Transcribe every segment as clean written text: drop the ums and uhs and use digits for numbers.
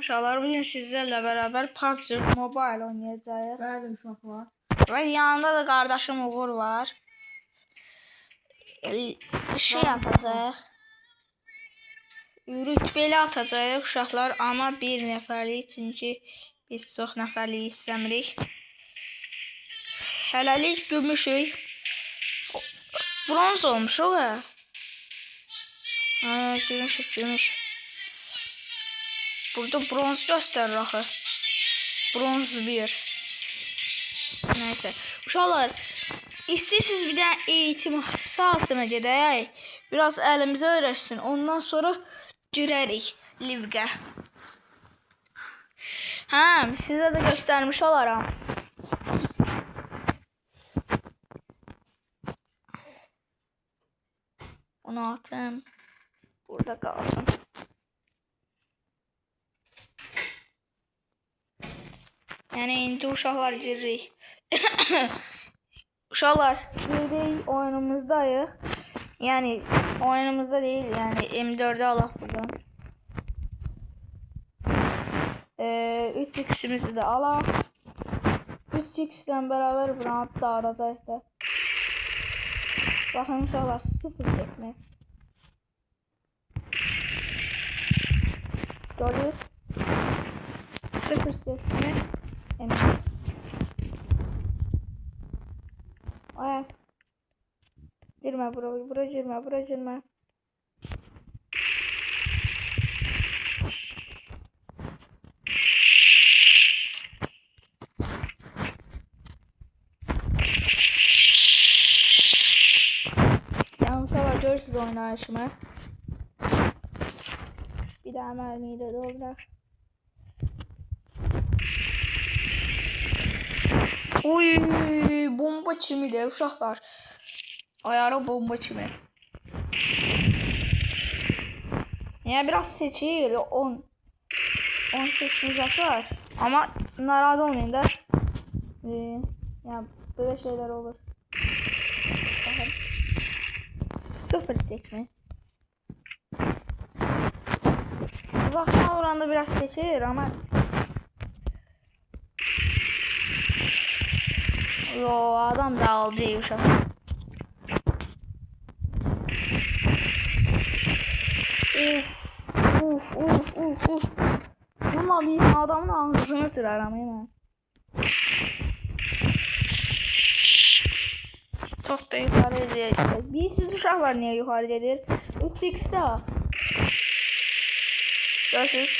uşaqlar, bugün sizlerlə bərabər PUBG Mobile oynayacağıq. Bəli uşaqlar. Və yanında da qardaşım Uğur var. Şey atacaq. Rütbeli atacaq uşaqlar, amma bir nəfərlik, çünki biz çox nəfərlik istəmirik. Hələlik gümüşük. Bronz olmuşuq ha. Gümüş. Burada bronz göstərir axı. Bronz 1. Nəysə. Uşaqlar, İstəyirsiniz bir dənə eğitim saatına gedək. Biraz əlimizə öyrəşsin. Ondan sonra girərik livqə. Sizə də göstərmiş olaram. Onu atım. Burada qalsın. Yəni indi uşaqlar giririk. Uşaqlar, girdik, oyunumuzdayıq. Yəni oyunumuzda deyil, yəni M4'ü alaq buradan. 3x'imizi də alaq. 3x ilə bərabər buranı dağıdacaq da. Baxın uşaqlar, 0 sekme. Görürüz. 0 sekme. Ay. Girmə bura girmə. Uşaqlar, görürsünüz oynayışımı. Bir daha mərmiyi də dolduraq. Uy, bomba kimi də uşaqlar. Ayarı bomba kimi. Yəni biraz seçir, 10 seçmeyecek var. Ama narazı olmayın da. Yani böyle şeyler olur. Bakın. 0 seçme. Uzaktan oranda biraz seçir ama yo, adam da aldı uşaq. Uf. Bununla bir adamın ağzını tırarım hemen. Çok da yukarı edir. Siz uşaqlar niye yukarı edir? 3x'də. Görürsünüz.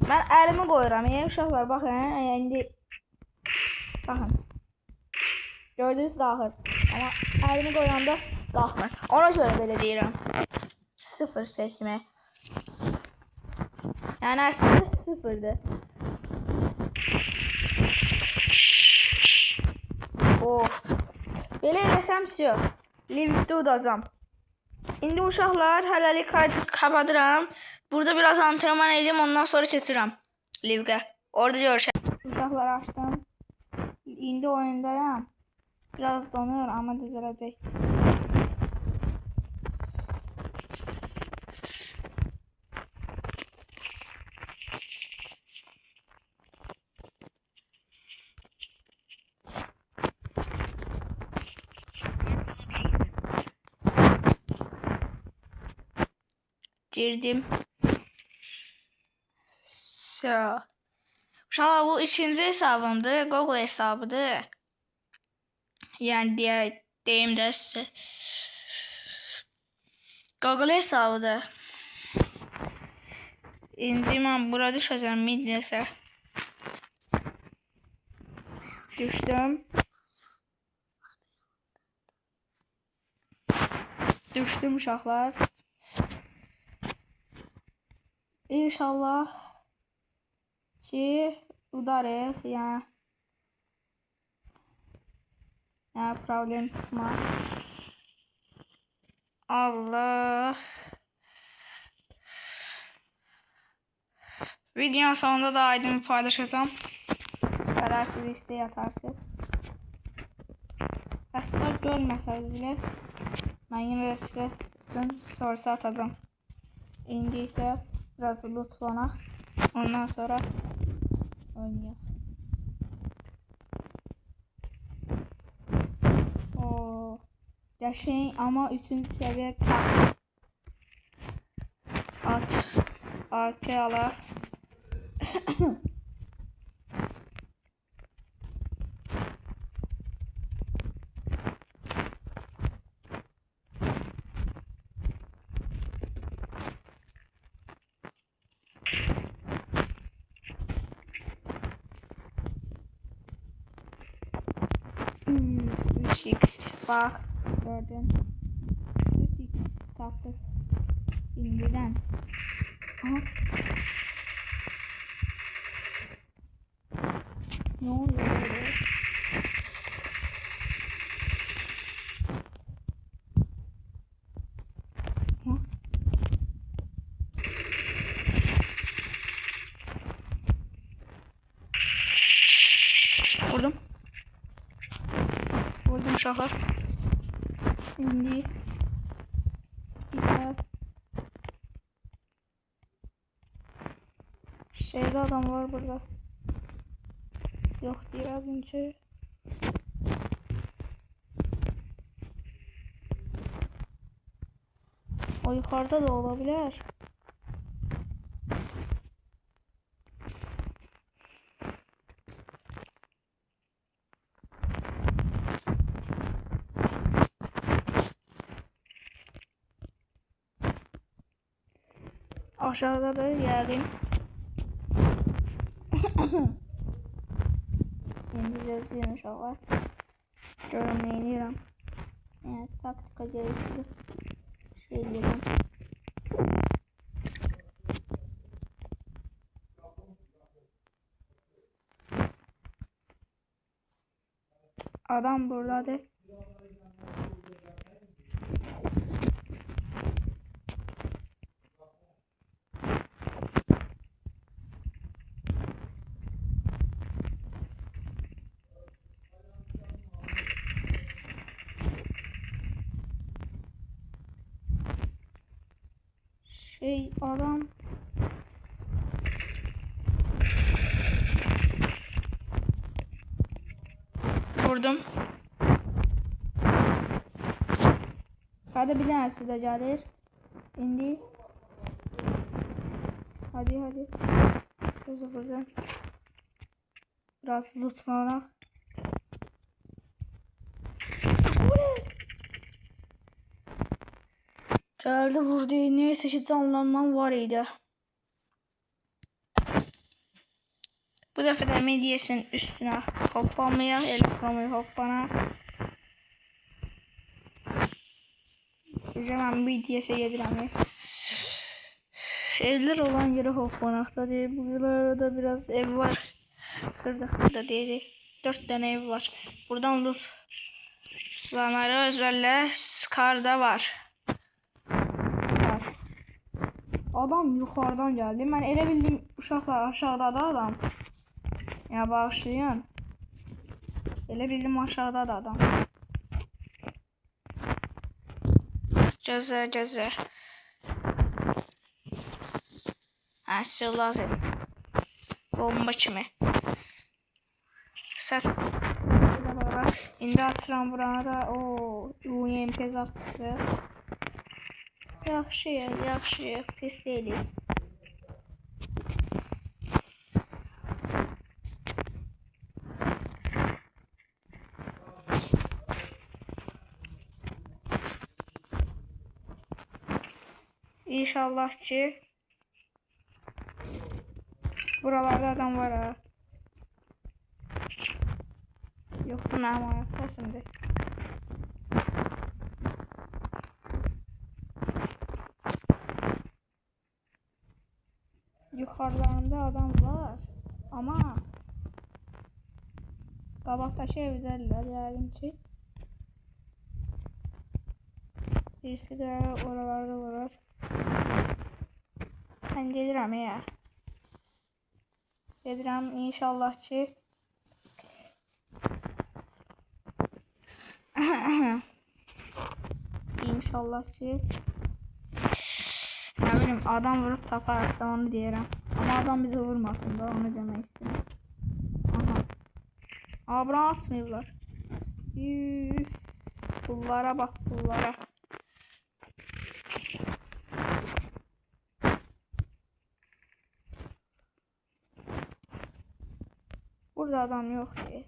Ben elimi qoyuram. Uşaqlar baxın. İndi baxın. Gördünüz, qalxır. Amma elimi qoyanda qalxmır. Ona görə belə deyirəm. 0 seçmə. Yani aslında 0'dı. Of. Belə eləsəm yox. Livdə udacam. İndi uşaqlar, hələlik kapatıram. Burada biraz antrenman edeyim, ondan sonra keçirəm livqə. Orada görüşək. Uşaqlar açdım. İndi oyundayam. Biraz donuyor ama düzələcək. Girdim. Uşaqlar, bu ikinci hesabımdır. Google hesabıdır. Yəni deyim də sizə. Google hesabıdır. İndi mən bura düşəcəm, midyəsə. Düşdüm uşaqlar. İnşallah ki udarıq, yəni problem çıxmaz. Allah. Videonun sonunda da aydın paylaşacağım. Qararsız isteği atarsınız. Hətta görməsəniz bile mən yenə sizə üçün sorusu atacağım. İndi isə biraz lütfənə Ondan sonra oynayalım. Oo. Yaşayın ama 3. seviye kas. AK ala. X bak gördün. 3x taptık. İndiden. Aha. Ne oluyor böyle? Ha? Vurdum. Vurdum uşaqlar. İndi. Güzel. Şeyde adam var burada. Yok diye az önce. O yukarıda da olabilir. Aşağıda da yəqin. İndi gözləyim uşaqlar. Görüm nə edirəm. Yəni taktika gəlişli şey edirəm. Adam buradadır. Adam vurdum. Hadi bir tanesi de gelir. İndi. Hadi. Gözü buradan. Biraz lootlanak. Geldi vurdu. Neyse ki canlanmam var idi. Bu dəfə də mediyesin üstünə hoppamayaq, elektromayı hoppana. Güzel ben mediyesə gedirəm. Evler olan yere hoppanak da deyil. Buralarda biraz ev var. Kırda deyil. 4 tane ev var. Buradan loot. Lanları özlerle Scar'da var. Scar. Adam yukarıdan geldi. Ben elə bildim uşaqlar aşağıda da adam. Ya bağışlayın. Elə bildim aşağıda da adam. Cəzə. Ha, silah lazım. Bomba kimi. Səs. İndi atıram burana da. O UMP atdı. Yaxşı. Pis deyil. İnşallah ki buralarda adam var ha. Yoksa ne yapacağız şimdi? Yukarılarında adam var ama qabaqdakı evdədirlər yəqin ki. Birisi de oralarda var. Ben gedirəm ya. Gedirəm inşallah ki. İnşallah ki. Ne bileyim adam vurup taparsa onu diyelim. Ama adam bizi vurmasın da onu demek istedim. Aha. Bura açmıyorlar. Üf. Pullara bak pullara. Burada adam yok ki.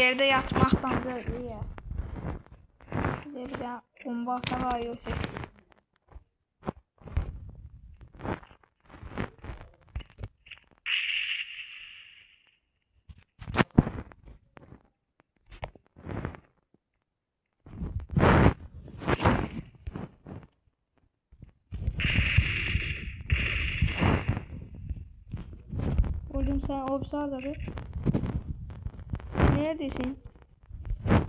Yerde yatmaktan da iyi. Bir de bomba var Yosef. Oğlum sen observada. Neredesin?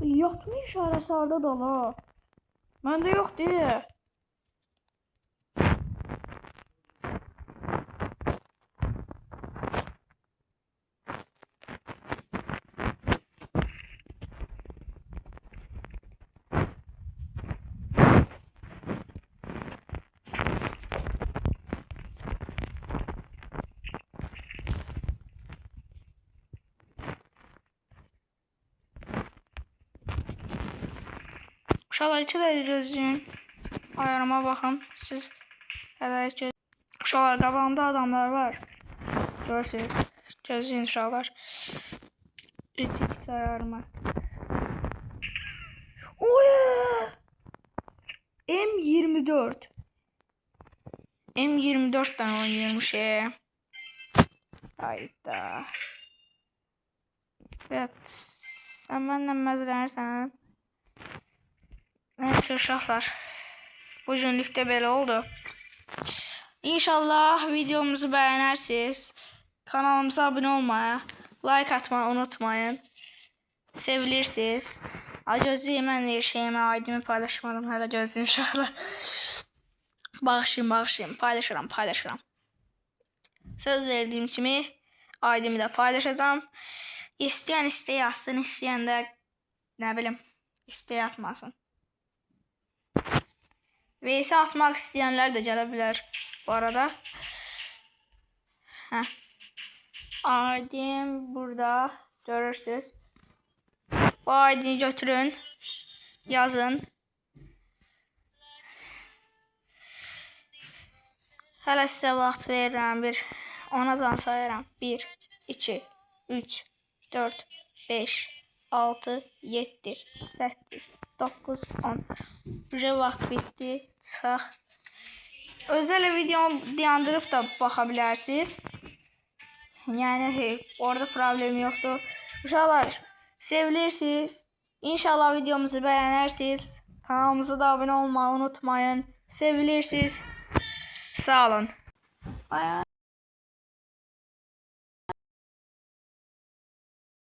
Yoktu mu işaresi orada da la? Bende yok diye. Uşaqlar iki də gözləyin. Ayarıma baxın. Siz hələ göz... Uşaqlar qabağımda adamlar var. Görürsünüz. Gözləyin uşaqlar. 3-2 ayarıma. Oya! M24. M24'dan oynuyormuş ya. Hayda. Evet. Sen benden məzlənirsən. Neyse uşaqlar. Bugünlükdə belə oldu. İnşallah videomuzu bəyənərsiniz. Kanalımıza abunə olmayı, like atmayı unutmayın. Sevilirsiniz. Gözləyim, mən də şeyimi, aidimi paylaşmadım. Hələ gözləyim uşaqlar. Bağışlayın. Paylaşıram. Söz verdiğim kimi aidimi də paylaşacağım. İstəyən istəyə atsın, istəyən də nə bilim, istəyə atmasın. VS atmaq istəyənlər də gələ bilər bu arada. Aidim burada görürsünüz. Bu aidini götürün, yazın. Hələ sizə vaxt verirəm, 10-dan sayıram. 1, 2, 3, 4, 5, 6, 7, 8, 9, 10. Bizə vaxt bitdi. Çıxaq. Özel videomu dayandırıb da baxa bilərsiniz. Yəni orada problem yoxdur. Uşaqlar, sevilirsiniz. İnşallah videomuzu bəyənərsiniz. Kanalımıza da abunə olmayı unutmayın. Sevilirsiniz. Sağ olun.